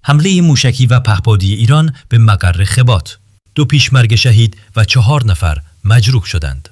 حمله موشکی و پهپادی ایران به مقر خبات. 2 پیشمرگ شهید و 4 نفر مجروح شدند.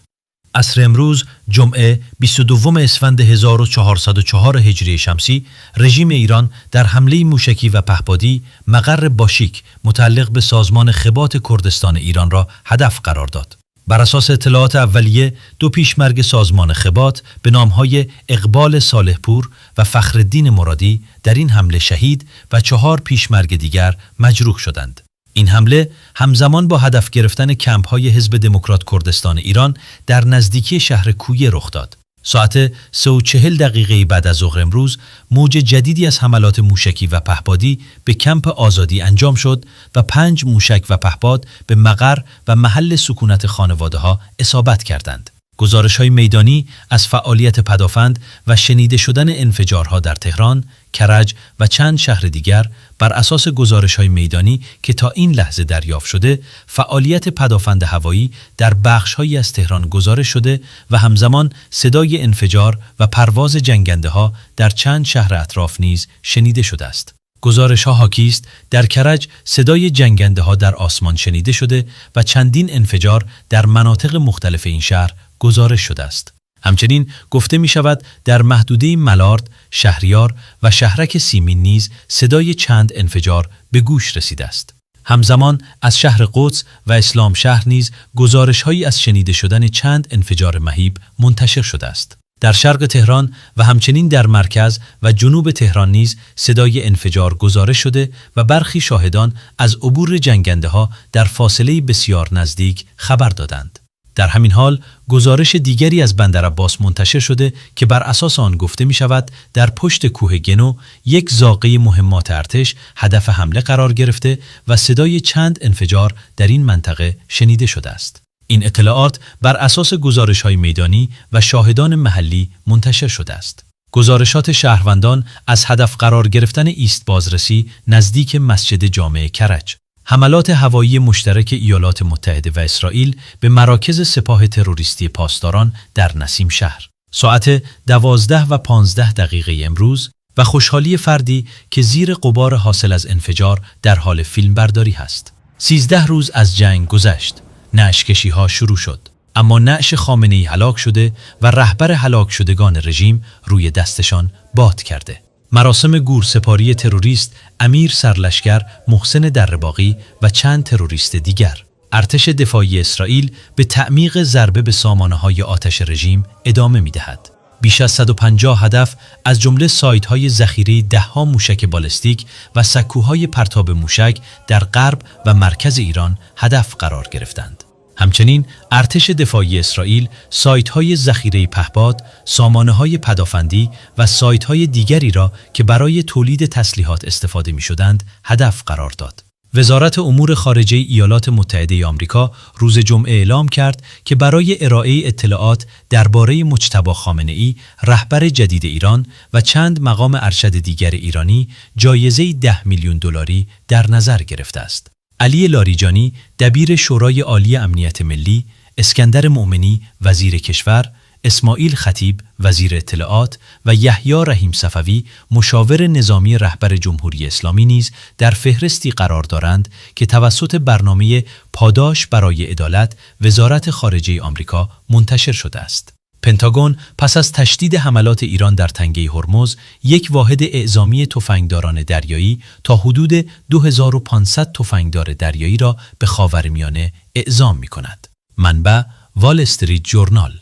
عصر امروز جمعه 22 اسفند 1404 هجری شمسی رژیم ایران در حمله موشکی و پهپادی مقر باشیک متعلق به سازمان خبات کردستان ایران را هدف قرار داد. بر اساس اطلاعات اولیه 2 پیشمرگ سازمان خبات به نامهای اقبال صالحپور و فخرالدین مرادی در این حمله شهید و 4 پیشمرگ دیگر مجروح شدند. این حمله همزمان با هدف گرفتن کمپ‌های حزب دموکرات کردستان ایران در نزدیکی شهر کویه رخ داد. ساعت 3:40 بعد از ظهر امروز موج جدیدی از حملات موشکی و پهپادی به کمپ آزادی انجام شد و 5 موشک و پهپاد به مقر و محل سکونت خانواده‌ها اصابت کردند. گزارش‌های میدانی از فعالیت پدافند و شنیده شدن انفجارها در تهران، کرج و چند شهر دیگر بر اساس گزارش‌های میدانی که تا این لحظه دریافت شده، فعالیت پدافند هوایی در بخش‌هایی از تهران گزارش شده و همزمان صدای انفجار و پرواز جنگنده‌ها در چند شهر اطراف نیز شنیده شده است. گزارش‌ها حاکی است در کرج صدای جنگنده‌ها در آسمان شنیده شده و چندین انفجار در مناطق مختلف این شهر گزارش شده است. همچنین گفته می شود در محدوده ملارد، شهریار و شهرک سیمین نیز صدای چند انفجار به گوش رسیده است. همزمان از شهر قدس و اسلام شهر نیز گزارش‌هایی از شنیده شدن چند انفجار مهیب منتشر شده است. در شرق تهران و همچنین در مرکز و جنوب تهران نیز صدای انفجار گزارش شده و برخی شاهدان از عبور جنگنده‌ها در فاصله بسیار نزدیک خبر دادند. در همین حال گزارش دیگری از بندرعباس منتشر شده که بر اساس آن گفته می شود در پشت کوه گنو یک زاغه مهمات ارتش هدف حمله قرار گرفته و صدای چند انفجار در این منطقه شنیده شده است. این اطلاعات بر اساس گزارش‌های میدانی و شاهدان محلی منتشر شده است. گزارشات شهروندان از هدف قرار گرفتن ایست بازرسی نزدیک مسجد جامع کرج. حملات هوایی مشترک ایالات متحده و اسرائیل به مراکز سپاه تروریستی پاسداران در نسیم شهر. ساعت 12:15 امروز و خوشحالی فردی که زیر غبار حاصل از انفجار در حال فیلمبرداری هست. 13 روز از جنگ گذشت. نعش‌کشی‌ها شروع شد. اما نعش خامنه‌ای هلاک شده و رهبر هلاک شدگان رژیم روی دستشان باد کرده. مراسم گورسپاری تروریست امیر سرلشکر محسن درباغی و چند تروریست دیگر. ارتش دفاعی اسرائیل به تعمیق ضربه به سامانه‌های آتش رژیم ادامه می‌دهد. بیش از 150 هدف از جمله سایت‌های ذخیره 10 موشک بالستیک و سکوهای پرتاب موشک در غرب و مرکز ایران هدف قرار گرفتند. همچنین ارتش دفاعی اسرائیل سایت‌های ذخیره پهپاد، سامانه‌های پدافندی و سایت‌های دیگری را که برای تولید تسلیحات استفاده می‌شدند هدف قرار داد. وزارت امور خارجه ایالات متحده آمریکا روز جمعه اعلام کرد که برای ارائه اطلاعات درباره مجتبی خامنه‌ای، رهبر جدید ایران و چند مقام ارشد دیگر ایرانی جایزه 10 میلیون دلاری در نظر گرفته است. علی لاریجانی دبیر شورای عالی امنیت ملی، اسکندر مؤمنی وزیر کشور، اسماعیل خطیب وزیر اطلاعات و یحیی رحیم صفوی مشاور نظامی رهبر جمهوری اسلامی نیز در فهرستی قرار دارند که توسط برنامه پاداش برای عدالت وزارت خارجه آمریکا منتشر شده است. پنتاگون پس از تشدید حملات ایران در تنگه هرمز یک واحد اعزامی تفنگداران دریایی تا حدود 2500 تفنگدار دریایی را به خاورمیانه اعزام می‌کند. منبع وال استریت جورنال.